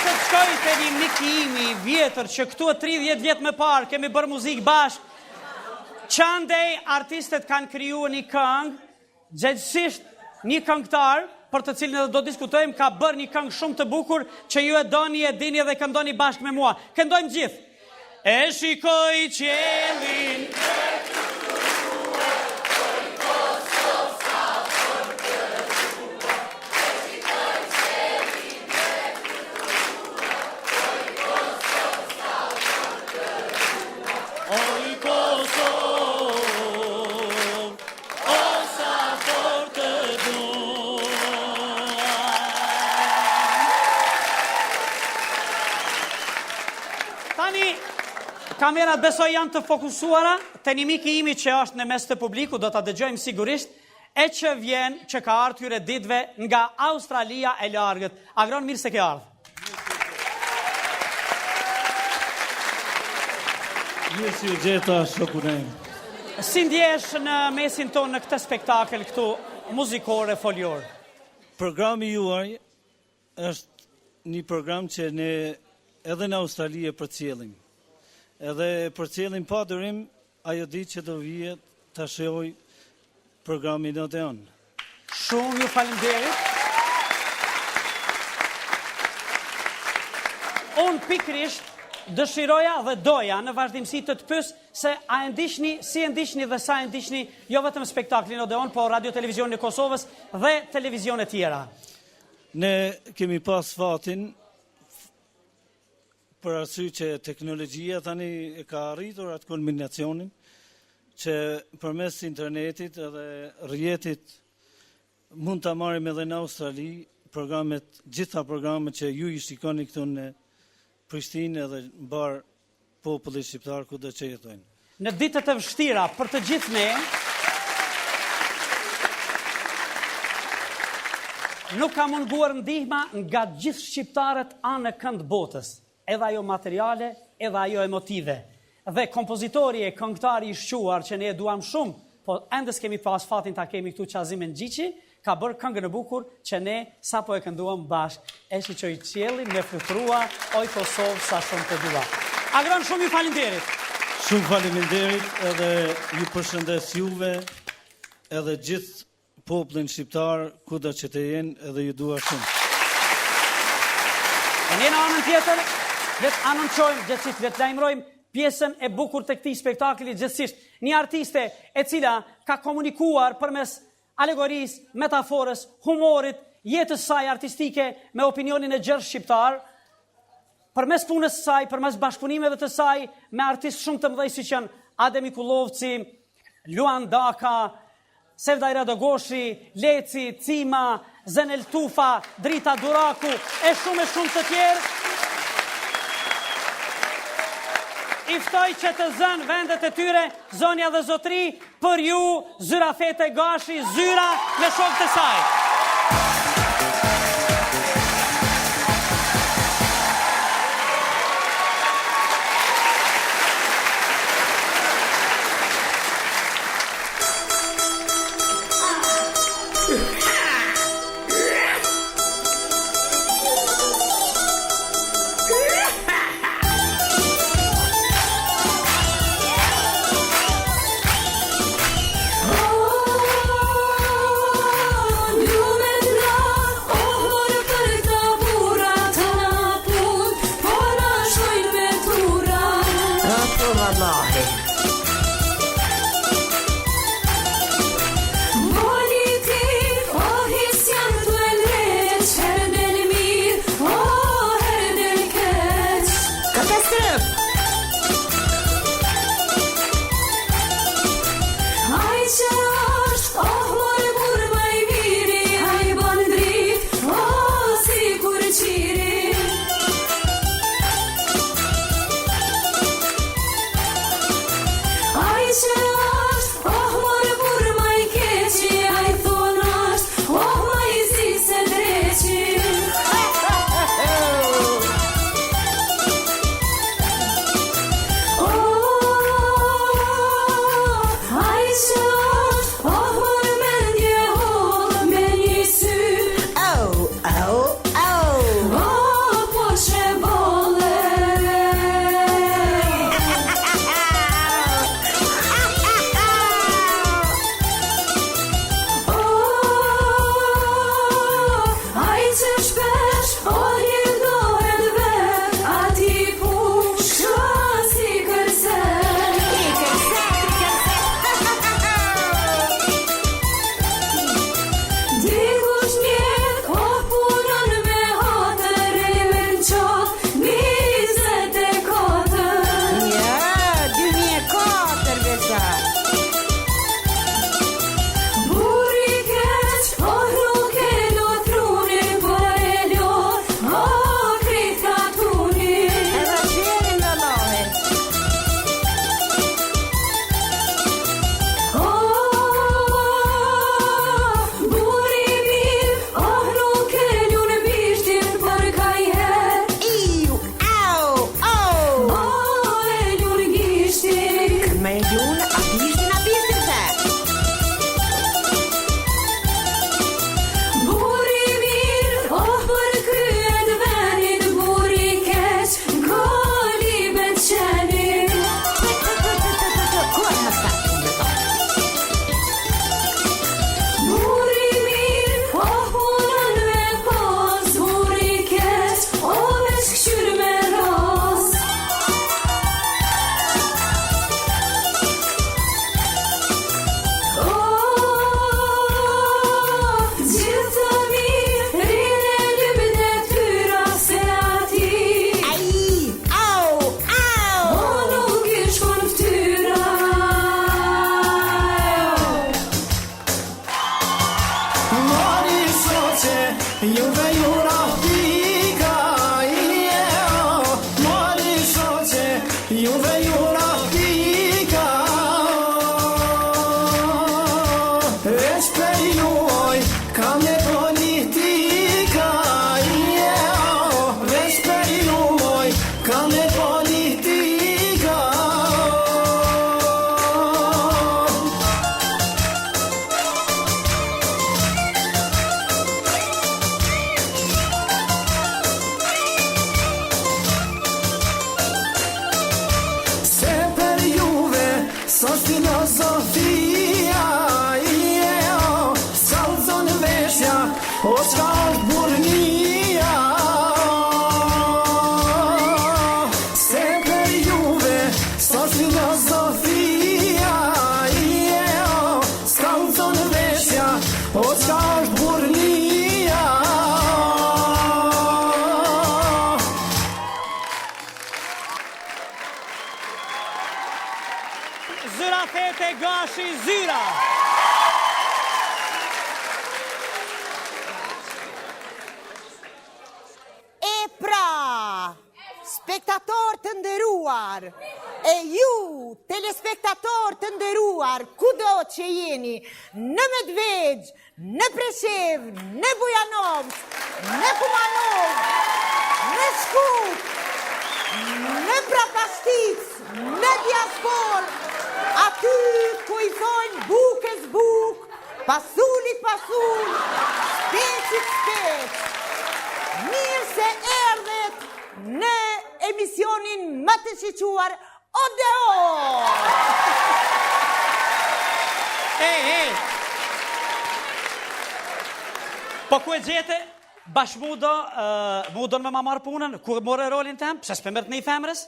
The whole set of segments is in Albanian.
se të shkoj të një miki imi vjetër që këtu e 30 vjet më parë kemi bërë muzikë bashkë. Qandej artistet kanë kriju një këngë, gjithësisht një këngëtar, për të cilin edhe do diskutojmë, ka bërë një këngë shumë të bukur që ju e doni, e dini dhe këndoni bashkë me mua. Këndojmë gjithë. E shikoj qiellin Kamerat besoj janë të fokusuara, të një miki imi që është në mes të publiku, do të dëgjojmë sigurisht, e që vjen që ka ardhur këtyre ditëve nga Australia e largët. Agron, mirë se ke ardhur. Mirë si u gjeta, shokunem. Si ndjesh në mesin tonë në këtë spektakël këtu muzikore folior? Programi juaj është një program që ne edhe në Australi e përcjellim. Edhe për cilin pa dërim, ajo ditë që do vijet të shehoj programin e Odeon. Shumë ju faleminderit. Unë pikrisht dëshiroja dhe doja në vazhdimsi të pyes se a e ndiqni, si e ndiqni dhe sa e ndiqni jo vetëm spektaklin Odeon, por radio televizionin e Kosovës dhe televizione tjera. Ne kemi pas fatin për arsye që teknologjia tani e ka arritur atë kulminacionin që përmes internetit edhe rrjetit mund ta marrim edhe në Australi gjitha programet që ju i shikoni këtu në Prishtinë edhe në bar populli shqiptar kudo që jetojnë. Në ditët e vështira për të gjithë ne, nuk ka munguar ndihma nga gjithë shqiptarët anë kënd botës. Edhe ajo materiale, edhe ajo emotive. Dhe kompozitori e këngëtari i shquar që ne e duam shumë, po endes kemi pas fatin ta kemi këtu Qazimin Gjiqi, ka bërë këngën e bukur që ne sapo e kënduam bashkë. E shqoj qiellin me fluturua, oj Kosovë sa shumë të dua. Agron, shumë ju faleminderit. Shumë faleminderit edhe ju përshëndes juve edhe gjithë popullin shqiptar kudo që të jenë edhe ju dua shumë. E ne në anën tjetër, vetë anonqojmë gjithësisht, vetë lajmërojmë pjesën e bukur të këtij spektakli gjithësisht. Një artiste e cila ka komunikuar përmes alegorisë, metaforës, humorit, jetës saj artistike me opinionin e gjerë shqiptar, përmes punës saj, përmes bashkëpunimeve të saj me artistë shumë të mëdhej si janë Ademi Kullovci, Luan Daka, Sevda Iradogoshi, Leci, Cima, Zenel Tufa, Drita Duraku, e shumë të tjerë. I ftoj që të zënë vendet e tyre, zonja dhe zotri, për ju, Zyra Fete Gashi, Zyra me shokët e saj. te Gashi Zyra. E pra, spektator të nderuar, e ju, telespektator të nderuar, kudo që jeni, në Medvegj, në Preshev, në Bujanovsk, në Kumanov, në Shkup, në Prapastic, në Diaspor, aty ku i thonë bukës buk, pasulit pasul, specit spec. Mirë se erdhet në emisionin më të shiquar Odeon! Po ku e gjete, bashkëmudo, mudon me ma marë punën, ku more rolin tem, pse s'pe mërët në i femrës?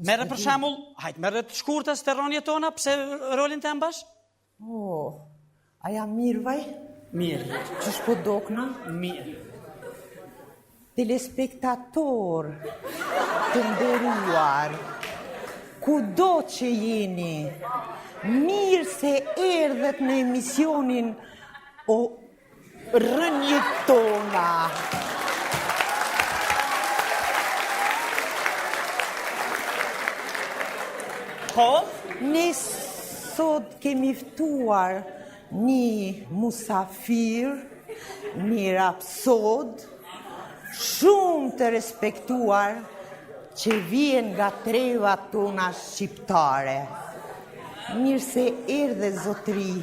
Mere për shemull, hajtë mere të shkurtës të ronje tona, pse rolin tem bash? A jam mirë vaj? Mirë. Që shpo dokna? Mirë. Telespektator të nderuar, kudo që jeni, mirë se erdhet në emisionin o rënjët tona. Po? Ne sot kemi ftuar një musafir, një rapsod, shumë të respektuar, që vjen nga treva tona shqiptare. Mirë se erdhe zotri.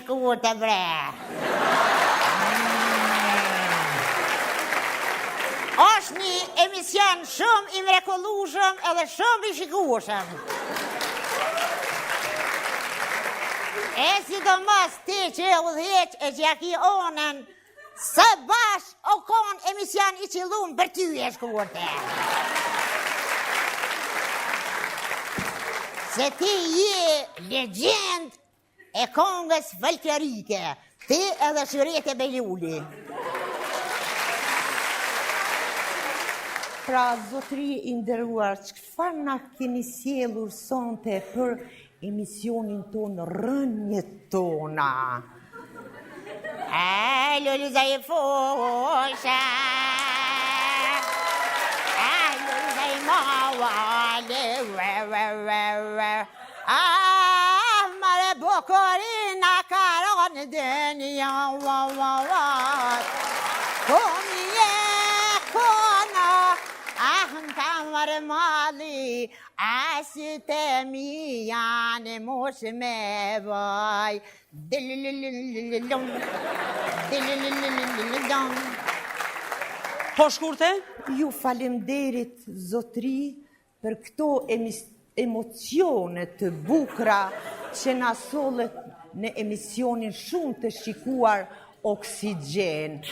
Shkurte bre. Është një emision shumë i mrekullueshëm edhe shumë i shikueshëm. E sidomos ti që udhëheq e që ja ki onën, së bash o kon emision i qëllum për ty e shkurte. Se ti je legjend e kongës folklorike, ti edhe Shyrete Beliuli. Pra, zotri i nderuar, çfarë na keni sjellur sonte për emisionin tonë rënjët tona? Lulliza i fosha, lulliza i mavale, mare bokorina karon dënja, komje kona, kamar mali, asite mi janë mosh me vaj. Po shkurte? Ju falemderit zotri për këto emocione të bukra që na sollet në emisionin shumë të shikuar Oksigjen.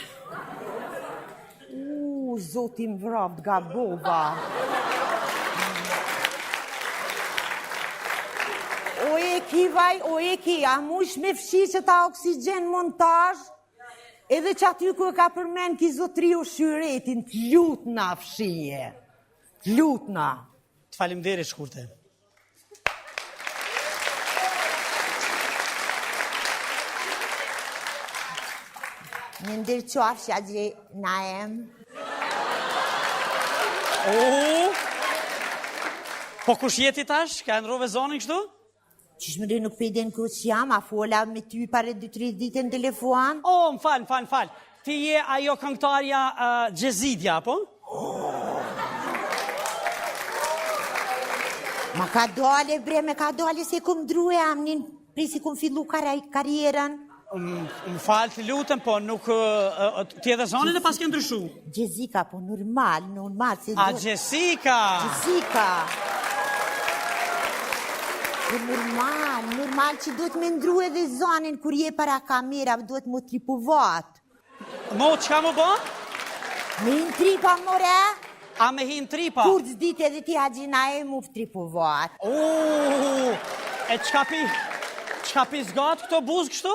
Zoti më vrap gabova. O eki vaj, o eki, a mush me fshi që ta Oksigjen montazh? Edhe që aty ku e ka përmen ki zotri o Shyretin, të lutna fshije. Të lutna. Të falimderit shkurte. Në ndërqoaf që a gje na em. Po kush jeti tash? Ka ndrove zonin kështu? Qishmë dhe nuk pejden kus jam, a fola me ty pare 2-3 ditë në telefon? Më fal. Ti je ajo këngëtarja Gjezidja, po? Ma ka dole bre, me ka dole se kum drue amnin, presi kum fillu karierën. Më falë të lutëm, po nuk ti edhe zonin e pas ke ndryshu. Jessica, po normal. Jessica! Jessica! Po normal që duhet me ndru edhe zonin, kur je para kamera, duhet mu tripovat. Mo, qka mu bo? Me hin tripa, more? A me hin tripa? Kur të dit edhe ti haqina e mu tripovat. E qka pi zgat këto buzë kështu?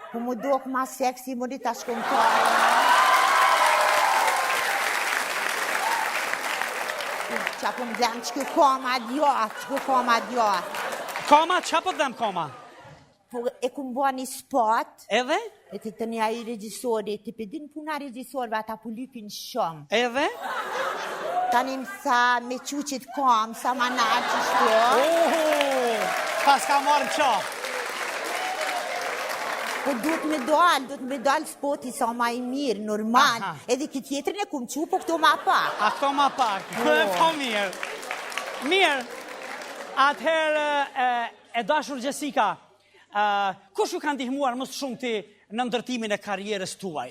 Po mu dok ma seksi, mu di ta shkontarë. qa po më dhem që koma djatë. Koma, qa po dhem koma? Po e ku më bua një spot, Edhe? e të një ai regjisori, të pedin puna regjisorve, ata po lypin shumë. Edhe? Tani më tha me quqit kom, sa ma nalë që shto. Pas ka marrë qa. Po duhet me dal spoti sa ma i mirë, normal. Aha. Edhe këtë tjetërin e ku më qu, po këto ma pak. A këto ma pak. Po mirë. Mirë. Atëherë, e dashur Jessica, kush ju ka ndihmuar më shumë ti në ndërtimin e karrierës tuaj?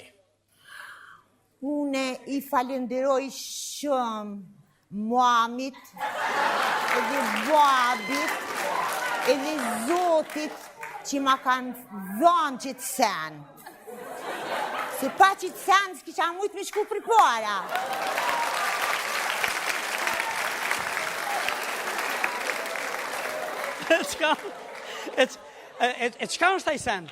Une i falenderoj shumë mamit, edhe babit, edhe zotit që ma kanë dhënë qitë sen. Se pa qitë sen, s'kisha mujtë me shku për para. Qka është taj sen?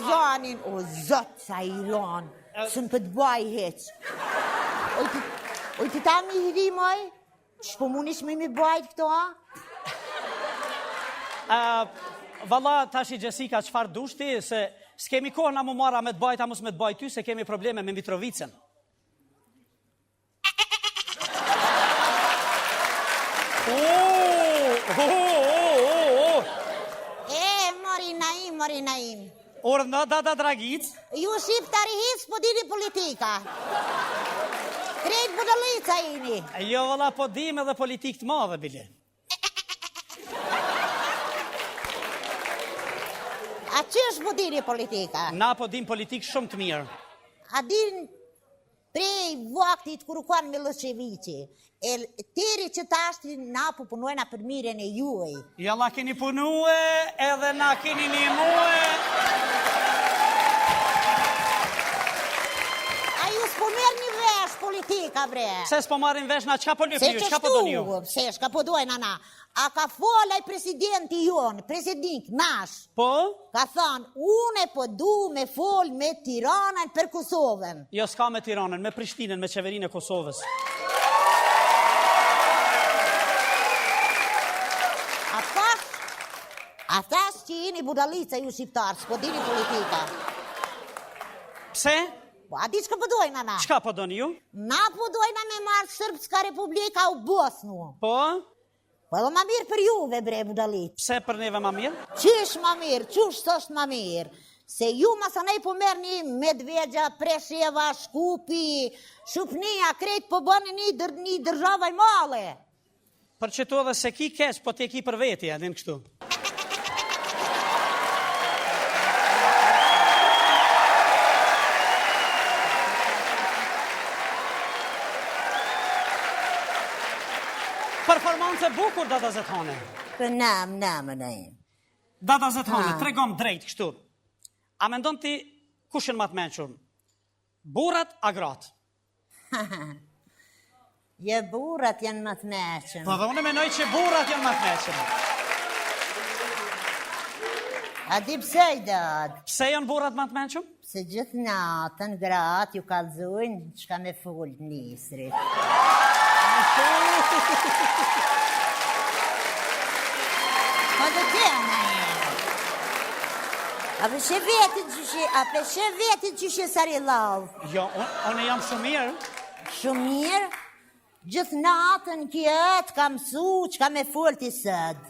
Zonin, o zot sa i ronë, së në këtë baj heq. Oj, ti ta mi hiri, moj? Që po munish me mi bajt këto, a? Valla, tashi Jessica, qëfar dushti, se s'kemi kohë na më marra me të bajt, a mos me të bajt ty, se kemi probleme me Mitrovicën. Mori naim. Orë da dragic. Ju shqiptari his, po dini politika. Krejt budalica ini. Jo, valla, po dim edhe politik të madhe, bile. A qësh po dini politika? Na po dim politik shumë të mirë. A din prej vaktit kërë kanë Miloševiqi, tëri që tashti na po punojna për miren e juaj. Ja la keni punue, edhe na keni një muë. A ju s'po merë një vesh politika, bre? Se s'po marrin vesh na qka po lypni ju, qka po do një? Se shka po dojna na. A ka folaj presidenti jonë, president nash. Po? Ka thonë, une po du me fol me Tiranën për Kosovën. Jo, s'ka me Tiranën, me Prishtinën, me qeverinë e Kosovës. A thash që jeni budalica ju shqiptarë, s'po dini politika. Pse? Po, a di që po dojna na? Qka po do një ju? Na po dojna me marë Srpska Republika u Bosnu. Po? Po edhe ma mirë për juve, bre, budalit. Pse për neve ma mirë? Qish ma mirë, qush sështë ma mirë? Se ju masanej po merë një Medvegja, Presheva, Shkupi, Shupnia, krejt po bënë një dërgjava i male. Për që tu edhe se ki keq, po te ki për veti, adin kështu. Performance bukur, Dada Zethane. Për nam, Dada Zethane, tregom drejt kështu. A mendon ti kushin ma të menqur? Burat a gratë? Je burat janë më të meqen. Po dhe unë menoj që burat janë ma të menqur. A di pse i dad? Pse janë burat ma të menqur? Se gjithë natën gratë ju kalzojnë qka me full nisrit. Po dhe tjena e. A përshë vetit që shë sari lavë. Jo, unë jam shumë mirë. Shumë mirë? Gjithë natën kjetë kam su që ka me full t'i sëdë.